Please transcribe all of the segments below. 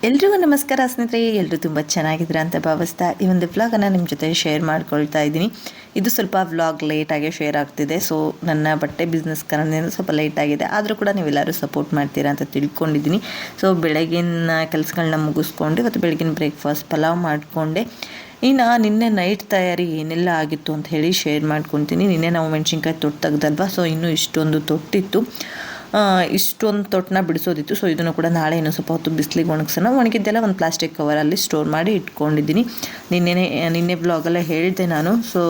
ಎಲ್ರಿಗೂ ನಮಸ್ಕಾರ ಸ್ನೇಹಿತರೆ, ಎಲ್ಲರೂ ತುಂಬ ಚೆನ್ನಾಗಿದ್ದೀರಾ ಅಂತ ಭಾವಿಸ್ತಾ ಈ ಒಂದು ವ್ಲಾಗನ್ನು ನಿಮ್ಮ ಜೊತೆ ಶೇರ್ ಮಾಡ್ಕೊಳ್ತಾ ಇದ್ದೀನಿ. ಇದು ಸ್ವಲ್ಪ ವ್ಲಾಗ್ ಲೇಟಾಗಿ ಶೇರ್ ಆಗ್ತಿದೆ. ಸೊ ನನ್ನ ಬಟ್ಟೆ ಬಿಸ್ನೆಸ್ ಕಾರಣದಿಂದ ಸ್ವಲ್ಪ ಲೇಟ್ ಆಗಿದೆ, ಆದರೂ ಕೂಡ ನೀವೆಲ್ಲರೂ ಸಪೋರ್ಟ್ ಮಾಡ್ತೀರಾ ಅಂತ ತಿಳ್ಕೊಂಡಿದ್ದೀನಿ. ಸೊ ಬೆಳಗಿನ ಕೆಲಸಗಳನ್ನ ಮುಗಿಸ್ಕೊಂಡು ಇವತ್ತು ಬೆಳಗಿನ ಬ್ರೇಕ್ಫಾಸ್ಟ್ ಪಲಾವ್ ಮಾಡಿಕೊಂಡೆ. ಇನ್ನು ನಿನ್ನೆ ನೈಟ್ ತಯಾರಿ ಏನೆಲ್ಲ ಆಗಿತ್ತು ಅಂತ ಹೇಳಿ ಶೇರ್ ಮಾಡ್ಕೊತೀನಿ. ನಿನ್ನೆ ನಾವು ಮೆಣಸಿನ್ಕಾಯಿ ತೊಟ್ಟು ತೆಗ್ದಲ್ವ, ಸೊ ಇನ್ನೂ ಇಷ್ಟೊಂದು ತೊಟ್ಟಿತ್ತು. ಇಷ್ಟೊಂದು ತೊಟ್ಟನ್ನ ಬಿಡಿಸೋದಿತ್ತು. ಸೊ ಇದನ್ನು ಕೂಡ ನಾಳೆ ಇನ್ನೂ ಸ್ವಲ್ಪ ಹೊತ್ತು ಬಿಸಿಲಿಗೆ ಒಣಗಿದ್ದೆಲ್ಲ ಒಂದು ಪ್ಲಾಸ್ಟಿಕ್ ಕವರಲ್ಲಿ ಸ್ಟೋರ್ ಮಾಡಿ ಇಟ್ಕೊಂಡಿದ್ದೀನಿ. ನಿನ್ನೆ ಬ್ಲಾಗಲ್ಲೇ ಹೇಳಿದೆ ನಾನು. ಸೊ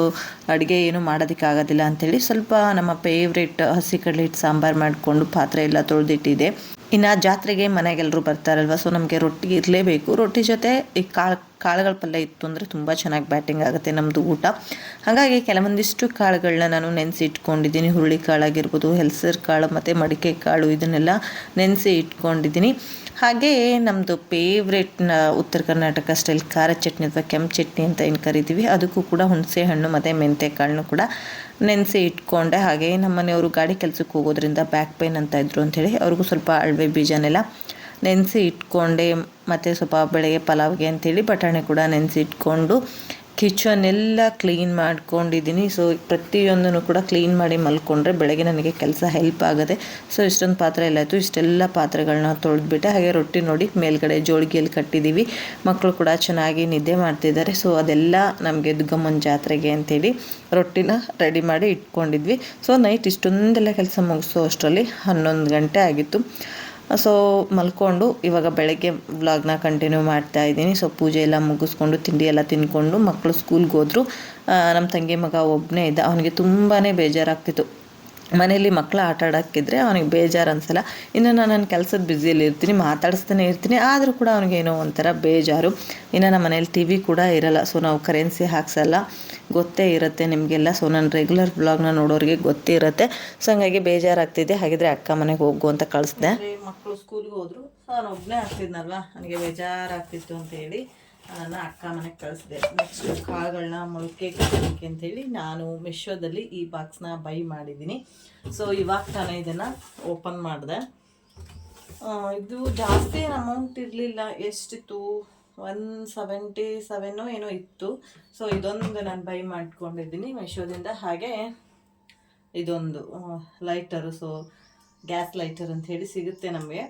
ಅಡುಗೆ ಏನು ಮಾಡೋದಕ್ಕಾಗೋದಿಲ್ಲ ಅಂಥೇಳಿ ಸ್ವಲ್ಪ ನಮ್ಮ ಫೇವ್ರೇಟ್ ಹಸಿ ಕಡಲೆ ಹಿಟ್ಟು ಸಾಂಬಾರು ಮಾಡಿಕೊಂಡು ಪಾತ್ರೆ ಎಲ್ಲ ತೊಳೆದಿಟ್ಟಿದೆ. ಇನ್ನು ಜಾತ್ರೆಗೆ ಮನೆಗೆಲ್ಲರೂ ಬರ್ತಾರಲ್ವ, ಸೊ ನಮಗೆ ರೊಟ್ಟಿ ಇರಲೇಬೇಕು. ರೊಟ್ಟಿ ಜೊತೆ ಈ ಕಾಳುಗಳ ಪಲ್ಯ ಇತ್ತು ಅಂದರೆ ತುಂಬ ಚೆನ್ನಾಗಿ ಬ್ಯಾಟಿಂಗ್ ಆಗುತ್ತೆ ನಮ್ಮದು ಊಟ. ಹಾಗಾಗಿ ಕೆಲವೊಂದಿಷ್ಟು ಕಾಳುಗಳನ್ನ ನಾನು ನೆನೆಸಿ ಇಟ್ಕೊಂಡಿದ್ದೀನಿ. ಹುರುಳಿ ಕಾಳಾಗಿರ್ಬೋದು, ಹೆಸರು ಕಾಳು ಮತ್ತು ಮಡಿಕೆ ಕಾಳು, ಇದನ್ನೆಲ್ಲ ನೆನೆಸಿ ಇಟ್ಕೊಂಡಿದ್ದೀನಿ. ಹಾಗೆ ನಮ್ಮದು ಫೇವ್ರೇಟ್ನ ಉತ್ತರ ಕರ್ನಾಟಕ ಸ್ಟೈಲ್ ಖಾರ ಚಟ್ನಿ ಅಥವಾ ಕೆಂಪು ಚಟ್ನಿ ಅಂತ ಏನು ಕರಿತೀವಿ, ಅದಕ್ಕೂ ಕೂಡ ಹುಣಸೆ ಹಣ್ಣು ಮತ್ತು ಮೆಂತ್ಯ ಕಾಳನ್ನು ಕೂಡ ನೆನೆಸಿ ಇಟ್ಕೊಂಡೆ. ಹಾಗೆ ನಮ್ಮ ಮನೆಯವರು ಗಾಡಿ ಕೆಲಸಕ್ಕೆ ಹೋಗೋದ್ರಿಂದ ಬ್ಯಾಕ್ ಪೇನ್ ಅಂತ ಇದ್ರು ಅಂಥೇಳಿ ಅವ್ರಿಗೂ ಸ್ವಲ್ಪ ಅಳವೆ ಬೀಜನೆಲ್ಲ ನೆನೆಸಿ ಇಟ್ಕೊಂಡೆ. ಮತ್ತು ಸ್ವಲ್ಪ ಬೆಳಗ್ಗೆ ಪಲಾವ್ಗೆ ಅಂಥೇಳಿ ಬಟಾಣಿ ಕೂಡ ನೆನೆಸಿ ಇಟ್ಕೊಂಡು ಕಿಚನ್ ಎಲ್ಲ ಕ್ಲೀನ್ ಮಾಡ್ಕೊಂಡಿದ್ದೀನಿ. ಸೊ ಪ್ರತಿಯೊಂದನ್ನು ಕೂಡ ಕ್ಲೀನ್ ಮಾಡಿ ಮಲ್ಕೊಂಡ್ರೆ ಬೆಳಗ್ಗೆ ನನಗೆ ಕೆಲಸ ಹೆಲ್ಪ್ ಆಗುತ್ತೆ. ಸೊ ಇಷ್ಟೊಂದು ಪಾತ್ರೆ ಎಲ್ಲ ಆಯಿತು. ಇಷ್ಟೆಲ್ಲ ಪಾತ್ರೆಗಳನ್ನ ತೊಳೆದ್ಬಿಟ್ಟೆ. ಹಾಗೆ ರೊಟ್ಟಿ ನೋಡಿ ಮೇಲ್ಗಡೆ ಜೋಳಿಗೆಯಲ್ಲಿ ಕಟ್ಟಿದ್ದೀವಿ. ಮಕ್ಕಳು ಕೂಡ ಚೆನ್ನಾಗಿ ನಿದ್ದೆ ಮಾಡ್ತಿದ್ದಾರೆ. ಸೊ ಅದೆಲ್ಲ ನಮಗೆ ದುರ್ಗಮ್ಮನ ಜಾತ್ರೆಗೆ ಅಂಥೇಳಿ ರೊಟ್ಟಿನ ರೆಡಿ ಮಾಡಿ ಇಟ್ಕೊಂಡಿದ್ವಿ. ಸೊ ನೈಟ್ ಇಷ್ಟೊಂದೆಲ್ಲ ಕೆಲಸ ಮುಗಿಸೋ ಅಷ್ಟರಲ್ಲಿ 11 ಗಂಟೆ ಆಗಿತ್ತು. ಸೊ ಮಲ್ಕೊಂಡು ಇವಾಗ ಬೆಳಗ್ಗೆ ವ್ಲಾಗ್ನ ಕಂಟಿನ್ಯೂ ಮಾಡ್ತಾ ಇದ್ದೀನಿ. ಸೊ ಪೂಜೆ ಎಲ್ಲ ಮುಗಿಸ್ಕೊಂಡು ತಿಂಡಿ ಎಲ್ಲ ತಿಂದ್ಕೊಂಡು ಮಕ್ಕಳು ಸ್ಕೂಲ್ಗೆ ಹೋದರು. ನಮ್ಮ ತಂಗಿ ಮಗ ಒಬ್ಬನೇ ಇದ್ದ. ಅವನಿಗೆ ತುಂಬಾ ಬೇಜಾರಾಗ್ತಿತ್ತು. ಮನೇಲಿ ಮಕ್ಕಳು ಆಟ ಆಡೋಕ್ಕಿದ್ರೆ ಅವನಿಗೆ ಬೇಜಾರು ಅನಿಸಲ್ಲ. ಇನ್ನು ನಾನು ನನ್ನ ಕೆಲಸದ ಬ್ಯುಸಿಯಲ್ಲಿ ಇರ್ತೀನಿ, ಮಾತಾಡಿಸ್ತಾನೆ ಇರ್ತೀನಿ, ಆದರೂ ಕೂಡ ಅವನಿಗೇನೋ ಒಂಥರ ಬೇಜಾರು. ಇನ್ನು ನಮ್ಮ ಮನೇಲಿ ಟಿ ವಿ ಕೂಡ ಇರಲ್ಲ. ಸೊ ನಾವು ಕರೆನ್ಸಿ ಹಾಕ್ಸಲ್ಲ, ಗೊತ್ತೇ ಇರುತ್ತೆ ನಿಮಗೆಲ್ಲ. ಸೊ ನನ್ನ ರೆಗ್ಯುಲರ್ ವ್ಲಾಗ್ನ ನೋಡೋರಿಗೆ ಗೊತ್ತೇ ಇರುತ್ತೆ. ಸೊ ಹಂಗಾಗಿ ಬೇಜಾರಾಗ್ತಿದೆ. ಹಾಗಿದ್ರೆ ಅಕ್ಕ ಮನೆಗೆ ಹೋಗು ಅಂತ ಕಳಿಸ್ದೆ. ಮಕ್ಕಳು ಸ್ಕೂಲ್ಗೆ ಹೋದರು. ಸೊ ನಾನು ಒಬ್ಬನೇ ಆಗ್ತಿದ್ನಲ್ವ, ನನಗೆ ಬೇಜಾರಾಗ್ತಿತ್ತು ಅಂತೇಳಿ ನನ್ನ ಅಕ್ಕ ಮನೆಗೆ ಕಳಿಸಿದೆ. ನೆಕ್ಸ್ಟ್ ಕಾಳುಗಳನ್ನ ಮೊಳಕೆ ಕಟ್ಟೋದಕ್ಕೆ ಅಂತೇಳಿ ನಾನು ಮೆಶೋದಲ್ಲಿ ಈ ಬಾಕ್ಸ್ನ ಬೈ ಮಾಡಿದ್ದೀನಿ. ಸೊ ಇವಾಗ ತಾನೇ ಇದನ್ನು ಓಪನ್ ಮಾಡಿದೆ. ಇದು ಜಾಸ್ತಿ ಏನು ಅಮೌಂಟ್ ಇರಲಿಲ್ಲ. ಎಷ್ಟಿತ್ತು, 177 ಏನೋ ಇತ್ತು. ಸೊ ಇದೊಂದು ನಾನು ಬೈ ಮಾಡ್ಕೊಂಡಿದ್ದೀನಿ ಮೆಶೋದಿಂದ. ಹಾಗೆ ಇದೊಂದು ಲೈಟರು, ಸೊ ಗ್ಯಾಸ್ ಲೈಟರ್ ಅಂತ ಹೇಳಿ ಸಿಗುತ್ತೆ ನಮಗೆ.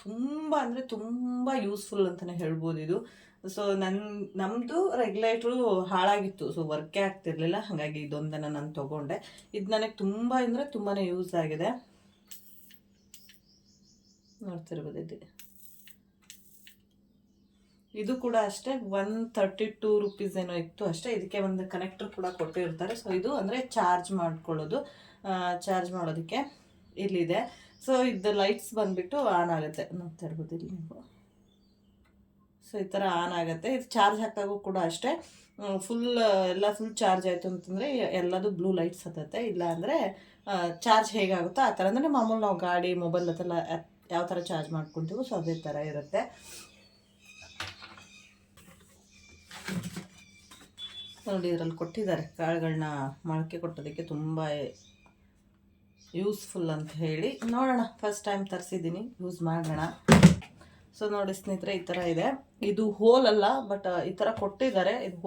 ತುಂಬ ಅಂದರೆ ತುಂಬ ಯೂಸ್ಫುಲ್ ಅಂತಲೇ ಹೇಳ್ಬೋದು ಇದು. ಸೊ ನಮ್ಮದು ರೆಗ್ಯುಲೇಟ್ರು ಹಾಳಾಗಿತ್ತು. ಸೊ ವರ್ಕೇ ಆಗ್ತಿರ್ಲಿಲ್ಲ. ಹಾಗಾಗಿ ಇದೊಂದನ್ನು ನಾನು ತೊಗೊಂಡೆ. ಇದು ನನಗೆ ತುಂಬ ಅಂದರೆ ತುಂಬಾ ಯೂಸ್ ಆಗಿದೆ. ನೋಡ್ತಿರ್ಬೋದು. ಇದು ಕೂಡ ಅಷ್ಟೇ 132 ರುಪೀಸ್ ಏನೋ ಇತ್ತು ಅಷ್ಟೇ. ಇದಕ್ಕೆ ಒಂದು ಕನೆಕ್ಟರ್ ಕೂಡ ಕೊಟ್ಟಿರ್ತಾರೆ. ಸೊ ಇದು ಅಂದರೆ ಚಾರ್ಜ್ ಮಾಡೋದಕ್ಕೆ ಇಲ್ಲಿದೆ. ಸೊ ಇದು ಲೈಟ್ಸ್ ಬಂದುಬಿಟ್ಟು ಆನ್ ಆಗುತ್ತೆ. ನೋಡ್ತಾ ಇರ್ಬೋದು ಇಲ್ಲಿ ನೀವು. ಸೊ ಈ ಥರ ಆನ್ ಆಗುತ್ತೆ. ಇದು ಚಾರ್ಜ್ ಹಾಕಾಗೂ ಕೂಡ ಅಷ್ಟೇ. ಫುಲ್ ಚಾರ್ಜ್ ಆಯಿತು ಅಂತಂದರೆ ಎಲ್ಲದು ಬ್ಲೂ ಲೈಟ್ಸ್ ಹತ್ತತ್ತೆ. ಇಲ್ಲ ಅಂದರೆ ಚಾರ್ಜ್ ಹೇಗಾಗುತ್ತೋ ಆ ಥರ. ಅಂದರೆ ಮಾಮೂಲು ನಾವು ಗಾಡಿ ಮೊಬೈಲ್ ಅದೆಲ್ಲ ಯಾವ ಥರ ಚಾರ್ಜ್ ಮಾಡ್ಕೊತೀವೋ ಸೊ ಅದೇ ಥರ ಇರುತ್ತೆ. ನೋಡಿ ಇದರಲ್ಲಿ ಕೊಟ್ಟಿದ್ದಾರೆ ಕಾಳುಗಳನ್ನ ಮೊಳಕೆ ಕೊಟ್ಟೋದಕ್ಕೆ ತುಂಬ ಯೂಸ್ಫುಲ್ ಅಂತ ಹೇಳಿ. ನೋಡೋಣ, ಫಸ್ಟ್ ಟೈಮ್ ತರಿಸಿದ್ದೀನಿ, ಯೂಸ್ ಮಾಡೋಣ. ಸೊ ನೋಡಿ ಸ್ನೇಹಿತರೆ, ಈ ಥರ ಇದೆ. ಇದು ಹೋಲ್ ಅಲ್ಲ, ಬಟ್ ಈ ಥರ ಕೊಟ್ಟಿದ್ದಾರೆ. ಇದು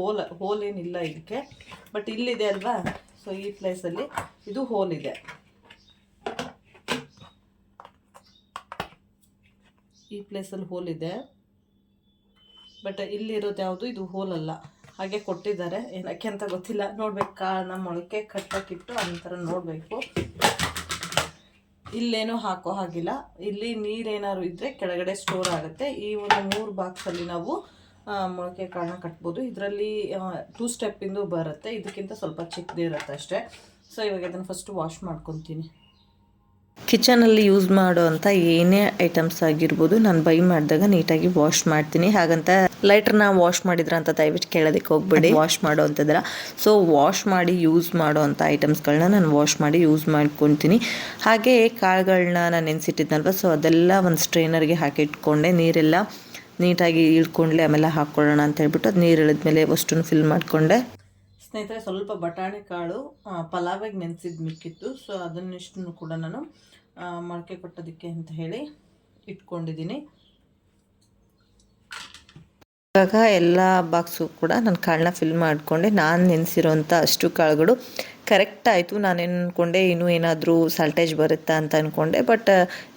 ಹೋಲ್ ಏನಿಲ್ಲ ಇದಕ್ಕೆ, ಬಟ್ ಇಲ್ಲಿದೆ ಅಲ್ವಾ. ಸೊ ಈ ಪ್ಲೇಸಲ್ಲಿ ಇದು ಹೋಲ್ ಇದೆ. ಈ ಪ್ಲೇಸಲ್ಲಿ ಹೋಲ್ ಇದೆ, ಬಟ್ ಇಲ್ಲಿರೋದು ಯಾವುದು ಇದು ಹೋಲ್ ಅಲ್ಲ. ಹಾಗೆ ಕೊಟ್ಟಿದ್ದಾರೆ, ಏನಕ್ಕೆ ಅಂತ ಗೊತ್ತಿಲ್ಲ. ನೋಡ್ಬೇಕು, ಕಾಳನ್ನ ಮೊಳಕೆ ಕಟ್ಟಕ್ಕಿಟ್ಟು ಅಂತರ ನೋಡಬೇಕು. ಇಲ್ಲೇನೂ ಹಾಕೋ ಹಾಗಿಲ್ಲ. ಇಲ್ಲಿ ನೀರೇನಾದ್ರು ಇದ್ದರೆ ಕೆಳಗಡೆ ಸ್ಟೋರ್ ಆಗುತ್ತೆ. ಈ ಒಂದು 3 ಬಾಕ್ಸಲ್ಲಿ ನಾವು ಮೊಳಕೆ ಕಾಳನ್ನ ಕಟ್ಬೋದು. ಇದರಲ್ಲಿ 2 ಸ್ಟೆಪ್ಪಿಂದು ಬರುತ್ತೆ. ಇದಕ್ಕಿಂತ ಸ್ವಲ್ಪ ಚಿಕ್ಕದಿರುತ್ತೆ ಅಷ್ಟೇ. ಸೊ ಇವಾಗ ಇದನ್ನು ಫಸ್ಟು ವಾಶ್ ಮಾಡ್ಕೊತೀನಿ. ಕಿಚನಲ್ಲಿ ಯೂಸ್ ಮಾಡೋ ಅಂಥ ಏನೇ ಐಟಮ್ಸ್ ಆಗಿರ್ಬೋದು ನಾನು ಬೈ ಮಾಡಿದಾಗ ನೀಟಾಗಿ ವಾಶ್ ಮಾಡ್ತೀನಿ. ಹಾಗಂತ ಲೈಟ್ರನ್ನ ವಾಶ್ ಮಾಡಿದ್ರ ಅಂತ ದಯವಿಟ್ಟು ಕೇಳೋದಕ್ಕೆ ಹೋಗ್ಬೇಡಿ. ವಾಶ್ ಮಾಡೋ ಅಂಥದ್ದಲ್ಲ. ಸೊ ವಾಶ್ ಮಾಡಿ ಯೂಸ್ ಮಾಡೋ ಅಂಥ ಐಟಮ್ಸ್ಗಳನ್ನ ನಾನು ವಾಶ್ ಮಾಡಿ ಯೂಸ್ ಮಾಡ್ಕೊತೀನಿ. ಹಾಗೆ ಕಾಳುಗಳನ್ನ ನಾನು ನೆನೆಸಿಟ್ಟಿದ್ನಲ್ವ, ಸೊ ಅದೆಲ್ಲ ಒಂದು ಸ್ಟ್ರೈನರ್ಗೆ ಹಾಕಿ ಇಟ್ಕೊಂಡೆ. ನೀರೆಲ್ಲ ನೀಟಾಗಿ ಇಳ್ಕೊಂಡ್ಲೆ ಆಮೇಲೆ ಹಾಕ್ಕೊಳ್ಳೋಣ ಅಂತ ಹೇಳ್ಬಿಟ್ಟು ಅದು ನೀರು ಇಳಿದ್ಮೇಲೆ ಅಷ್ಟನ್ನು ಫಿಲ್ ಮಾಡಿಕೊಂಡೆ. ಸ್ನೇಹಿತರೆ, ಸ್ವಲ್ಪ ಬಟಾಣಿ ಕಾಳು ಪಲಾವಿಗೆ ನೆನೆಸಿದ್ದು ಮಿಕ್ಕಿತ್ತು. ಸೊ ಅದನ್ನಿಷ್ಟನ್ನು ಕೂಡ ನಾನು ಮೊಳಕೆ ಕೊಟ್ಟೋದಕ್ಕೆ ಅಂತ ಹೇಳಿ ಇಟ್ಕೊಂಡಿದ್ದೀನಿ. ಇವಾಗ ಎಲ್ಲ ಬಾಕ್ಸು ಕೂಡ ನಾನು ಕಾಳನ್ನ ಫಿಲ್ ಮಾಡಿಕೊಂಡೆ. ನಾನು ನೆನೆಸಿರೋಂಥ ಅಷ್ಟು ಕಾಳುಗಳು ಕರೆಕ್ಟ್ ಆಯಿತು. ನಾನೇನು ಅಂದ್ಕೊಂಡೆ ಇನ್ನೂ ಏನಾದರೂ ಸಾಲ್ಟೇಜ್ ಬರುತ್ತಾ ಅಂತ ಅಂದ್ಕೊಂಡೆ, ಬಟ್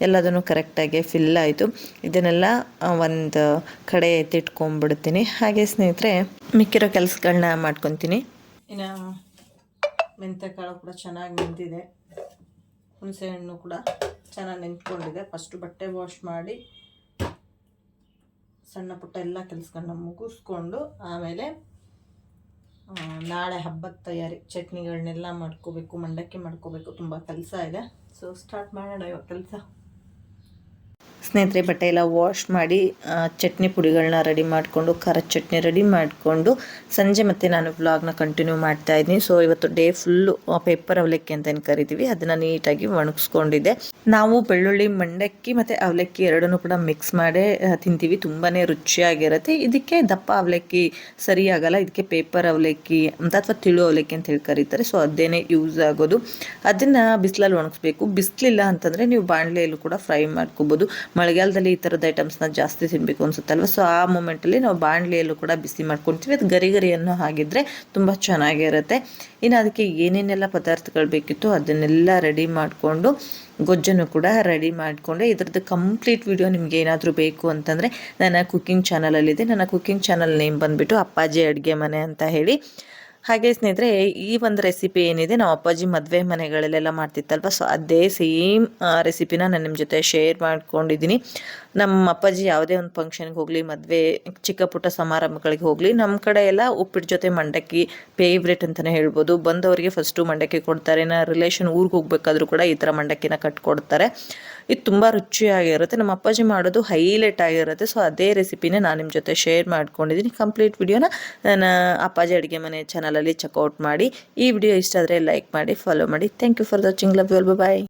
ಎಲ್ಲದನ್ನು ಕರೆಕ್ಟಾಗಿ ಫಿಲ್ ಆಯಿತು. ಇದನ್ನೆಲ್ಲ ಒಂದು ಕಡೆ ಎತ್ತಿಟ್ಕೊಂಡ್ಬಿಡ್ತೀನಿ. ಹಾಗೆ ಸ್ನೇಹಿತರೆ, ಮಿಕ್ಕಿರೋ ಕೆಲಸಗಳನ್ನ ಮಾಡ್ಕೊತೀನಿ. ಇನ್ನು ಮೆಂತ್ಯಕಾಳು ಕೂಡ ಚೆನ್ನಾಗಿ ನೆಂದಿದೆ, ಹುಣಸೆಹಣ್ಣು ಕೂಡ ಚೆನ್ನಾಗಿ ನೆಂತ್ಕೊಂಡಿದೆ. ಫಸ್ಟು ಬಟ್ಟೆ ವಾಶ್ ಮಾಡಿ ಸಣ್ಣ ಪುಟ್ಟ ಎಲ್ಲ ಕೆಲಸಗಳನ್ನ ಮುಗಿಸ್ಕೊಂಡು ಆಮೇಲೆ ನಾಳೆ ಹಬ್ಬದ ತಯಾರಿ, ಚಟ್ನಿಗಳನ್ನೆಲ್ಲ ಮಾಡ್ಕೋಬೇಕು, ಮಂಡಕ್ಕಿ ಮಾಡ್ಕೋಬೇಕು, ತುಂಬ ಕೆಲಸ ಇದೆ. ಸೊ ಸ್ಟಾರ್ಟ್ ಮಾಡೋಣ ಇವಾಗ ಕೆಲಸ. ಸ್ನೇಹಿತರೆ, ಬಟ್ಟೆ ಎಲ್ಲ ವಾಶ್ ಮಾಡಿ ಚಟ್ನಿ ಪುಡಿಗಳನ್ನ ರೆಡಿ ಮಾಡಿಕೊಂಡು, ಖಾರದ ಚಟ್ನಿ ರೆಡಿ ಮಾಡಿಕೊಂಡು ಸಂಜೆ ಮತ್ತೆ ನಾನು ವ್ಲಾಗ್ನ ಕಂಟಿನ್ಯೂ ಮಾಡ್ತಾ ಇದ್ದೀನಿ. ಸೊ ಇವತ್ತು ಡೇ ಫುಲ್ಲು ಪೇಪರ್ ಅವಲಕ್ಕಿ ಅಂತ ಏನು ಕರಿತೀವಿ ಅದನ್ನು ನೀಟಾಗಿ ಒಣಗಿಸ್ಕೊಂಡಿದ್ದೆ. ನಾವು ಬೆಳ್ಳುಳ್ಳಿ, ಮಂಡಕ್ಕಿ ಮತ್ತು ಅವಲಕ್ಕಿ ಎರಡನ್ನೂ ಕೂಡ ಮಿಕ್ಸ್ ಮಾಡೇ ತಿಂತೀವಿ. ತುಂಬಾ ರುಚಿಯಾಗಿರುತ್ತೆ. ಇದಕ್ಕೆ ದಪ್ಪ ಅವಲಕ್ಕಿ ಸರಿಯಾಗಲ್ಲ, ಇದಕ್ಕೆ ಪೇಪರ್ ಅವಲಕ್ಕಿ ಅಂತ ಅಥವಾ ತಿಳು ಅವಲಕ್ಕಿ ಅಂತ ಹೇಳಿ ಕರೀತಾರೆ. ಸೊ ಅದೇನೇ ಯೂಸ್ ಆಗೋದು. ಅದನ್ನು ಬಿಸಿಲಲ್ಲಿ ಒಣಗಿಸ್ಬೇಕು. ಬಿಸಿಲಿಲ್ಲ ಅಂತಂದರೆ ನೀವು ಬಾಣಲೆಯಲ್ಲೂ ಕೂಡ ಫ್ರೈ ಮಾಡ್ಕೋಬೋದು. ಮಳೆಗಾಲದಲ್ಲಿ ಈ ಥರದ ಐಟಮ್ಸ್ನ ಜಾಸ್ತಿ ತಿನ್ನಬೇಕು ಅನ್ಸುತ್ತಲ್ವ. ಸೊ ಆ ಮೂಮೆಂಟಲ್ಲಿ ನಾವು ಬಾಣಲೆಯಲ್ಲೂ ಕೂಡ ಬಿಸಿ ಮಾಡ್ಕೊಳ್ತೀವಿ. ಅದು ಗರಿ ಗರಿಯನ್ನು ಹಾಗಿದ್ರೆ ತುಂಬ ಚೆನ್ನಾಗಿರುತ್ತೆ. ಇನ್ನು ಅದಕ್ಕೆ ಏನೇನೆಲ್ಲ ಪದಾರ್ಥಗಳು ಬೇಕಿತ್ತು ಅದನ್ನೆಲ್ಲ ರೆಡಿ ಮಾಡಿಕೊಂಡು ಗೊಜ್ಜನ್ನು ಕೂಡ ರೆಡಿ ಮಾಡಿಕೊಂಡೆ. ಇದರದ್ದು ಕಂಪ್ಲೀಟ್ ವಿಡಿಯೋ ನಿಮ್ಗೆ ಏನಾದರೂ ಬೇಕು ಅಂತಂದರೆ ನನ್ನ ಕುಕ್ಕಿಂಗ್ ಚಾನಲಲ್ಲಿದೆ. ನನ್ನ ಕುಕ್ಕಿಂಗ್ ಚಾನಲ್ ನೇಮ್ ಬಂದುಬಿಟ್ಟು ಅಪ್ಪಾಜಿ ಅಡುಗೆ ಮನೆ ಅಂತ ಹೇಳಿ. ಹಾಗೆ ಸ್ನೇಹಿತರೆ, ಈ ಒಂದು ರೆಸಿಪಿ ಏನಿದೆ ನಾವು ಅಪ್ಪಾಜಿ ಮದುವೆ ಮನೆಗಳಲ್ಲೆಲ್ಲ ಮಾಡ್ತಿತ್ತಲ್ವ, ಸೊ ಅದೇ ಸೇಮ್ ರೆಸಿಪಿನ ನಾನು ನಿಮ್ಮ ಜೊತೆ ಶೇರ್ ಮಾಡ್ಕೊಂಡಿದ್ದೀನಿ. ನಮ್ಮ ಅಪ್ಪಾಜಿ ಯಾವುದೇ ಒಂದು ಫಂಕ್ಷನ್ಗೆ ಹೋಗಲಿ, ಮದುವೆ, ಚಿಕ್ಕ ಪುಟ್ಟ ಸಮಾರಂಭಗಳಿಗೆ ಹೋಗಲಿ, ನಮ್ಮ ಕಡೆ ಎಲ್ಲ ಉಪ್ಪಿಟ್ಟು ಜೊತೆ ಮಂಡಕ್ಕಿ ಫೇವ್ರೇಟ್ ಅಂತಲೇ ಹೇಳ್ಬೋದು. ಬಂದವರಿಗೆ ಫಸ್ಟು ಮಂಡಕ್ಕಿ ಕೊಡ್ತಾರೆ. ರಿಲೇಷನ್ ಊರಿಗೆ ಹೋಗ್ಬೇಕಾದ್ರೂ ಕೂಡ ಈ ಥರ ಮಂಡಕ್ಕಿನ ಕಟ್ಕೊಡ್ತಾರೆ. ಇದು ತುಂಬ ರುಚಿಯಾಗಿರುತ್ತೆ. ನಮ್ಮ ಅಪ್ಪಾಜಿ ಮಾಡೋದು ಹೈಲೈಟ್ ಆಗಿರುತ್ತೆ. ಸೊ ಅದೇ ರೆಸಿಪಿನೇ ನಾನು ನಿಮ್ಮ ಜೊತೆ ಶೇರ್ ಮಾಡ್ಕೊಂಡಿದ್ದೀನಿ. ಕಂಪ್ಲೀಟ್ ವಿಡಿಯೋನ ನಾನು ಅಪ್ಪಾಜಿ ಅಡುಗೆ ಮನೆ ಚಾನಲಲ್ಲಿ ಚೆಕ್ಔಟ್ ಮಾಡಿ. ಈ ವಿಡಿಯೋ ಇಷ್ಟ ಆದರೆ ಲೈಕ್ ಮಾಡಿ, ಫಾಲೋ ಮಾಡಿ. Thank you for watching. Love you all. Bye.